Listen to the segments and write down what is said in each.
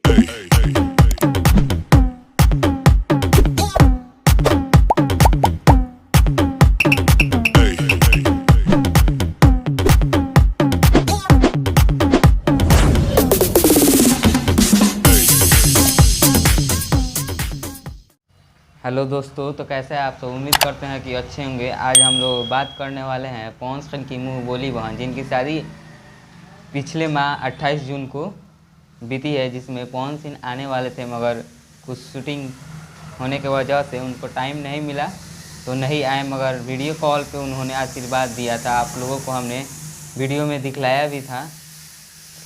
Hello दोस्तों, तो कैसे हैं आप? तो उम्मीद करते हैं कि अच्छे होंगे। आज हम लोग बात करने वाले हैं पवन सिंह की मुँह बोली बहन, जिनकी शादी पिछले माह 28 जून को बीती है, जिसमें पवन सिंह आने वाले थे, मगर कुछ शूटिंग होने की वजह से उनको टाइम नहीं मिला तो नहीं आए, मगर वीडियो कॉल पे उन्होंने आशीर्वाद दिया था। आप लोगों को हमने वीडियो में दिखलाया भी था।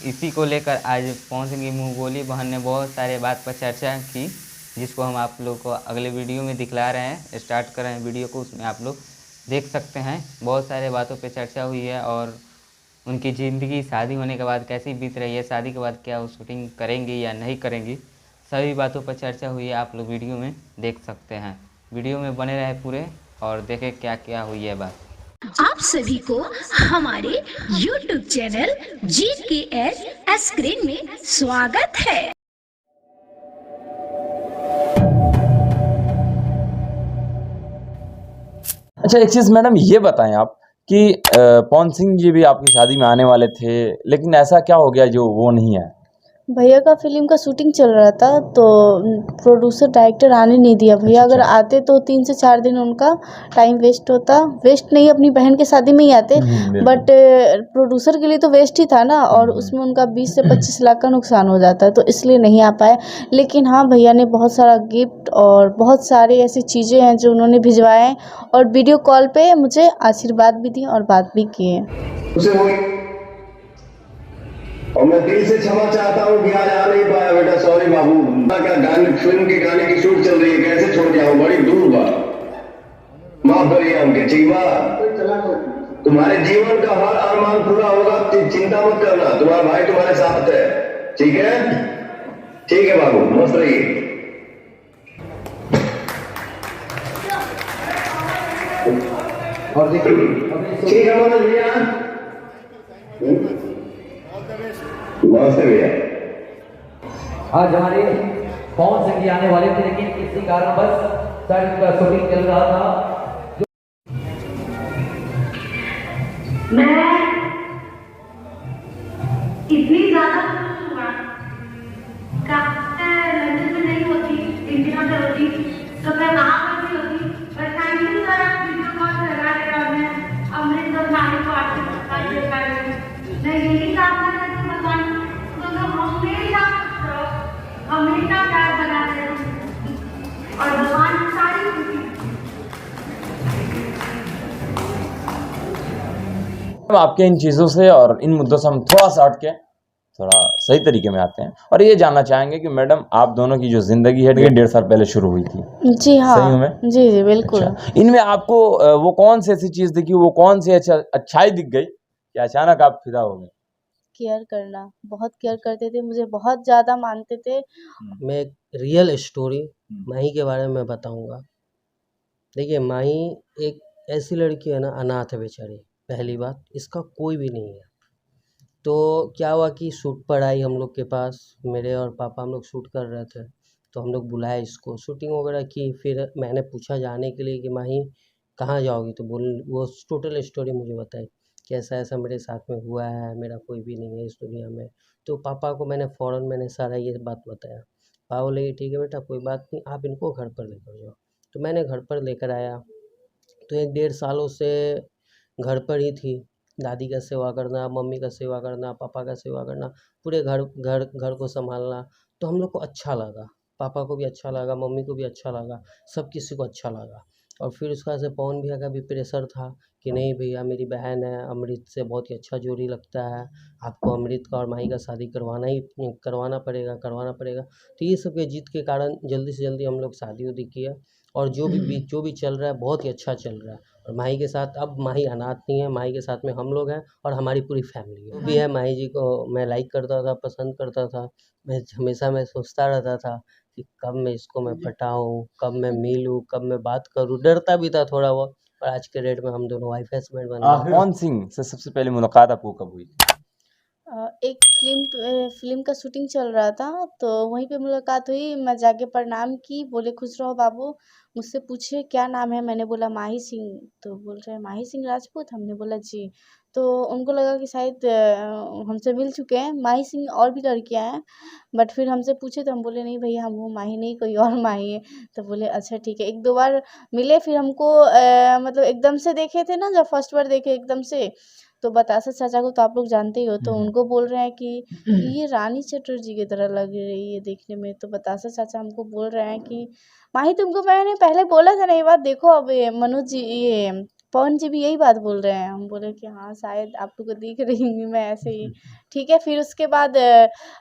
इसी को लेकर आज पवन सिंह की मुँह बोली बहन ने बहुत सारे बात पर चर्चा की, जिसको हम आप लोग को अगले वीडियो में दिखला रहे हैं। स्टार्ट कर रहे हैं वीडियो को, उसमें आप लोग देख सकते हैं। बहुत सारे बातों पे चर्चा हुई है और उनकी ज़िंदगी शादी होने के बाद कैसी बीत रही है, शादी के बाद क्या वो शूटिंग करेंगी या नहीं करेंगी, सभी बातों पर चर्चा हुई है। आप लोग वीडियो में देख सकते हैं। वीडियो में बने रहे पूरे और देखें क्या क्या हुई है बात। आप सभी को हमारे YouTube चैनल GKS स्क्रीन में स्वागत है। अच्छा, एक चीज़ मैडम ये बताएं आप कि पवन सिंह जी भी आपकी शादी में आने वाले थे, लेकिन ऐसा क्या हो गया जो वो नहीं है? भैया का फिल्म का शूटिंग चल रहा था तो प्रोड्यूसर डायरेक्टर आने नहीं दिया। भैया अगर आते तो 3 से 4 दिन उनका टाइम वेस्ट होता। वेस्ट नहीं, अपनी बहन के शादी में ही आते, बट प्रोड्यूसर के लिए तो वेस्ट ही था ना, और उसमें उनका 20 से 25 लाख का नुकसान हो जाता है, तो इसलिए नहीं आ पाए। लेकिन हाँ, भैया ने बहुत सारा गिफ्ट और बहुत सारी ऐसी चीज़ें हैं जो उन्होंने भिजवाए और वीडियो कॉल पे मुझे आशीर्वाद भी दिए और बात भी किए। और मैं दिल से क्षमा चाहता हूँ कि आज आ नहीं पाया बेटा, सॉरी बाबू। क्या गाने, फिल्म के गाने की शूट चल रही है, कैसे छोड़ के आऊं, बड़ी दूर बा, माफ करिए हमके, ठीक बा। तुम्हारे जीवन का हर अरमान पूरा होगा, चिंता मत करना, तुम्हारा भाई तुम्हारे साथ है, ठीक है? ठीक है बाबू, मस्त रहिए। ठीक है मनोज भैया, नमस्ते भैया। आज हमारे पवन सिंह जी आने वाले थे, लेकिन किसी कारण बस शायद उनका शूटिंग चल रहा था। मैं इतनी ज्यादा लंदन में नहीं होती, इंडिया में होती तो मैं वहां पर भी होती, पर टाइम नहीं सर, आप वीडियो कॉल लगा रहे और मैं अमृतसर जाने को आपसे दे पा रही हूँ। मैं यही काम कर रही हूँ भगवान, तो हमेशा प्यार बना रहे और भगवान सारी आपके इन चीज़ों से और इन मुद्दों से हम थोड़ा सा हट के थोड़ा सही तरीके में आते हैं और ये जानना चाहेंगे कि मैडम, आप दोनों की जो जिंदगी है 1.5 साल पहले शुरू हुई थी। जी हाँ, सही हूँ मैं? जी जी बिल्कुल। अच्छा, इनमें आपको वो कौन सी ऐसी चीज़ दिखी, वो कौन सी अच्छाई दिख गई कि अचानक आप फिदा हो गए? केयर करना, बहुत केयर करते थे, मुझे बहुत ज़्यादा मानते थे। मैं एक रियल स्टोरी माही के बारे में बताऊंगा। देखिए, माही एक ऐसी लड़की है ना, अनाथ है बेचारी। पहली बात, इसका कोई भी नहीं है। तो क्या हुआ कि शूट पर आई हम लोग के पास, मेरे और पापा हम लोग शूट कर रहे थे, तो हम लोग बुलाए इसको, शूटिंग वगैरह की। फिर मैंने पूछा जाने के लिए कि माही कहाँ जाओगी, तो वो टोटल स्टोरी मुझे बताई कि ऐसा ऐसा मेरे साथ में हुआ है, मेरा कोई भी नहीं है इस दुनिया में। तो पापा को मैंने सारा ये बात बताया। पापा बोले ठीक है बेटा, कोई बात नहीं, आप इनको घर पर लेकर जाओ। तो मैंने घर पर लेकर आया, तो 1.5 सालों से घर पर ही थी। दादी का सेवा करना, मम्मी का सेवा करना, पापा का सेवा करना, पूरे घर को संभालना। तो हम लोग को अच्छा लगा, पापा को भी अच्छा लगा, मम्मी को भी अच्छा लगा, सब किसी को अच्छा लगा। और फिर उसका से पवन भैया का भी प्रेशर था कि नहीं भैया, मेरी बहन है, अमृत से बहुत ही अच्छा जोड़ी लगता है, आपको अमृत का और माही का शादी करवाना पड़ेगा। तो ये सब के जीत के कारण जल्दी से जल्दी हम लोग शादी उदी किया, और जो भी चल रहा है बहुत ही अच्छा चल रहा है। और माही के साथ, अब माही अनाथ नहीं है, माही के साथ में हम लोग हैं और हमारी पूरी फैमिली है। जो भी है, माही जी को मैं लाइक करता था, पसंद करता था। मैं सोचता रहता था कि कब मैं इसको पटाऊँ, कब मैं मिलूँ, कब मैं बात करूँ। डरता भी था थोड़ा बहुत, पर आज के डेट में हम दोनों वाइफ हस्बैंड बन गए। पवन सिंह से सबसे पहले मुलाकात आपको कब हुई? एक फिल्म का शूटिंग चल रहा था, तो वहीं पे मुलाकात हुई। मैं जाके प्रणाम की, बोले खुश रहो बाबू। मुझसे पूछे क्या नाम है, मैंने बोला माही सिंह। तो बोल रहे हैं माही सिंह राजपूत, हमने बोला जी। तो उनको लगा कि शायद हमसे मिल चुके हैं। माही सिंह और भी लड़कियां हैं, बट फिर हमसे पूछे तो हम बोले नहीं भैया, हम वो माही नहीं, कोई और माही है। तो बोले अच्छा ठीक है। एक दो बार मिले, फिर हमको मतलब एकदम से देखे थे ना, जब फर्स्ट बार देखे एकदम से, तो बतासा चाचा को तो आप लोग जानते ही हो, तो उनको बोल रहे हैं कि ये रानी चटर्जी की तरह लग रही है देखने में। तो बतासा चाचा हमको बोल रहे हैं कि माही तुमको मैंने पहले बोला था ना ये बात, देखो अब ये मनोज जी, ये पवन जी भी यही बात बोल रहे हैं। हम बोले कि हाँ शायद आप लोग को दिख रही हूँ मैं ऐसे ही। ठीक है। फिर उसके बाद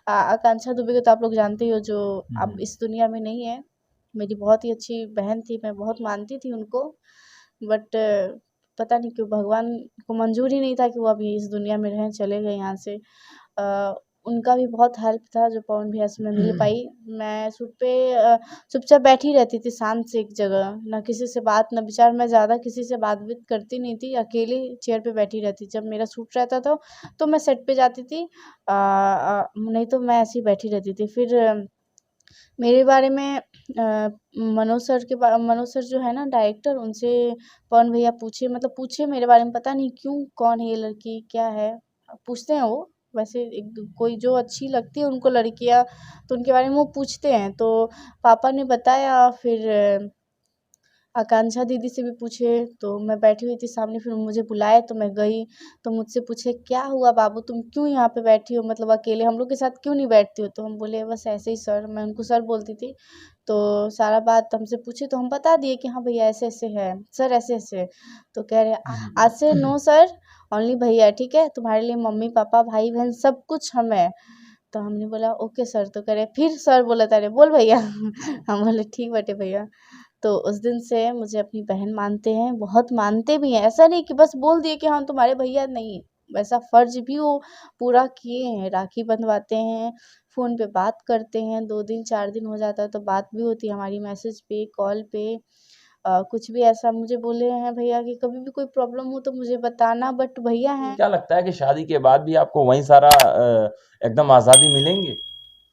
आकांक्षा दुबे को तो आप लोग जानते ही हो, जो अब इस दुनिया में नहीं है। मेरी बहुत ही अच्छी बहन थी, मैं बहुत मानती थी उनको, बट पता नहीं क्यों भगवान को मंजूर ही नहीं था कि वो अभी इस दुनिया में रहें, चले गए यहाँ से। उनका भी बहुत हेल्प था जो पवन भैया से मैं मिल पाई। मैं शूट पे चुपचाप बैठी रहती थी शांत से एक जगह, ना किसी से बात ना विचार। मैं ज़्यादा किसी से बात भी करती नहीं थी, अकेले चेयर पे बैठी रहती। जब मेरा शूट रहता था तो मैं सेट पे जाती थी, नहीं तो मैं ऐसे ही बैठी रहती थी। फिर मेरे बारे में मनोज सर जो है ना डायरेक्टर, उनसे पवन भैया पूछे, मतलब पूछे मेरे बारे में, पता नहीं क्यों, कौन है ये लड़की, क्या है, पूछते हैं वो। वैसे कोई जो अच्छी लगती है उनको लड़कियां, तो उनके बारे में वो पूछते हैं। तो पापा ने बताया, फिर आकांक्षा दीदी से भी पूछे। तो मैं बैठी हुई थी सामने, फिर मुझे बुलाए तो मैं गई। तो मुझसे पूछे क्या हुआ बाबू, तुम क्यों यहाँ पे बैठी हो, मतलब अकेले हम लोग के साथ क्यों नहीं बैठती हो। तो हम बोले बस ऐसे ही सर, मैं उनको सर बोलती थी। तो सारा बात हमसे पूछे तो हम बता दिए कि हाँ भैया ऐसे ऐसे है सर, ऐसे ऐसे। तो कह रहे आज से नो सर, ओनली भैया, ठीक है, तुम्हारे लिए मम्मी पापा भाई बहन सब कुछ हम है। तो हमने बोला ओके सर। तो कह रहे फिर सर बोला तारे बोल भैया। हम बोले ठीक बटे भैया। तो उस दिन से मुझे अपनी बहन मानते हैं, बहुत मानते भी हैं। ऐसा नहीं कि बस बोल दिए कि हाँ तुम्हारे भैया, नहीं, वैसा फर्ज भी वो पूरा किए हैं। राखी बंधवाते हैं, फ़ोन पे बात करते हैं, 2 दिन 4 दिन हो जाता है तो बात भी होती है हमारी, मैसेज पे कॉल पे। कुछ भी ऐसा मुझे बोले हैं भैया कि कभी भी कोई प्रॉब्लम हो तो मुझे बताना, बट भैया हैं। क्या लगता है कि शादी के बाद भी आपको वही सारा एकदम आज़ादी मिलेंगी?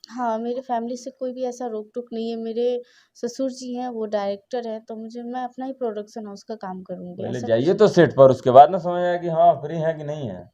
हाँ, मेरे फैमिली से कोई भी ऐसा रोक-टोक नहीं है। मेरे ससुर जी हैं, वो डायरेक्टर हैं, तो मैं अपना ही प्रोडक्शन हाउस का काम करूँगी। पहले ऐसा जाइए कुछ तो सेट पर, उसके बाद ना समझ आया कि हाँ फ्री है कि नहीं है।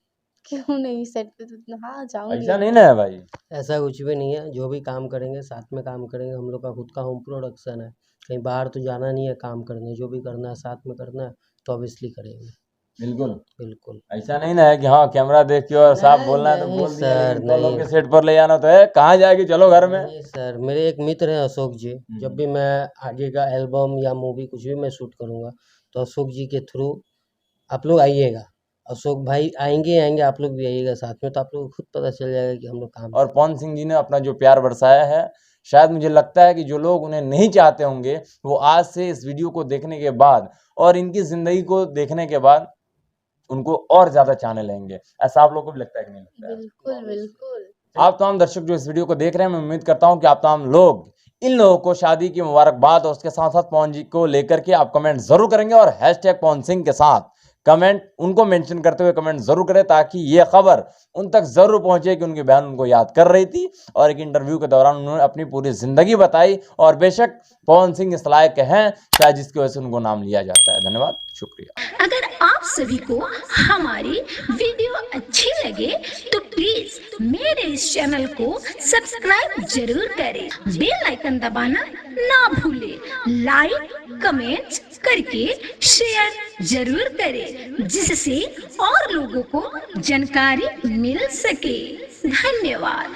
क्यों नहीं, सेट पे तो हाँ जाऊँगी। ऐसा नहीं ना है भाई। ऐसा कुछ भी नहीं है, जो भी काम करेंगे साथ में काम करेंगे। हम लोग का खुद का होम प्रोडक्शन है, कहीं बाहर तो जाना नहीं है काम करने। जो भी करना है साथ में करना है तो ऑब्वियसली करेंगे। बिल्कुल बिल्कुल। ऐसा नहीं ना है कि हाँ कैमरा देख के और साफ बोलना है तो नहीं बोल दिया, सर, लेकिन कॉलों नहीं। के सेट पर ले जाना तो है, कहाँ जाएगी, चलो घर में। नहीं सर, मेरे एक मित्र हैं अशोक जी। जब भी मैं आगे का एल्बम या मूवी कुछ भी मैं शूट करूँगा तो अशोक जी के थ्रू आप लोग आइएगा। अशोक भाई आएंगे, आप लोग भी आइएगा साथ में, तो आप लोग को खुद पता चल जाएगा कि हम लोग काम। और पवन सिंह जी ने अपना जो प्यार बरसाया है, शायद मुझे लगता है कि जो लोग उन्हें नहीं चाहते होंगे वो आज से इस वीडियो को देखने के बाद और इनकी जिंदगी को देखने के बाद उनको और ज्यादा चाहने लगेंगे। ऐसा आप लोगों को भी लगता है कि नहीं लगता है? बिल्कुल, बिल्कुल। आप तमाम दर्शक जो इस वीडियो को देख रहे हैं, मैं उम्मीद करता हूं कि आप तमाम लोग इन लोगों को शादी की मुबारकबाद और उसके साथ साथ पवन जी को लेकर के आप कमेंट जरूर करेंगे और हैशटैग पवन सिंह के साथ कमेंट उनको मेंशन करते हुए कमेंट जरूर करें, ताकि ये खबर उन तक जरूर पहुंचे कि उनकी बहन उनको याद कर रही थी और एक इंटरव्यू के दौरान उन्होंने अपनी पूरी जिंदगी बताई। और बेशक पवन सिंह इस लायक हैं शायद जिसकी वजह से उनको नाम लिया जाता है। धन्यवाद, शुक्रिया। अगर आप सभी को हमारी वीडियो अच्छी लगे तो प्लीज मेरे इस चैनल को सब्सक्राइब जरूर करें, बेल आइकन दबाना ना भूलें, लाइक कमेंट करके शेयर जरूर करें, जिससे और लोगों को जानकारी मिल सके। धन्यवाद।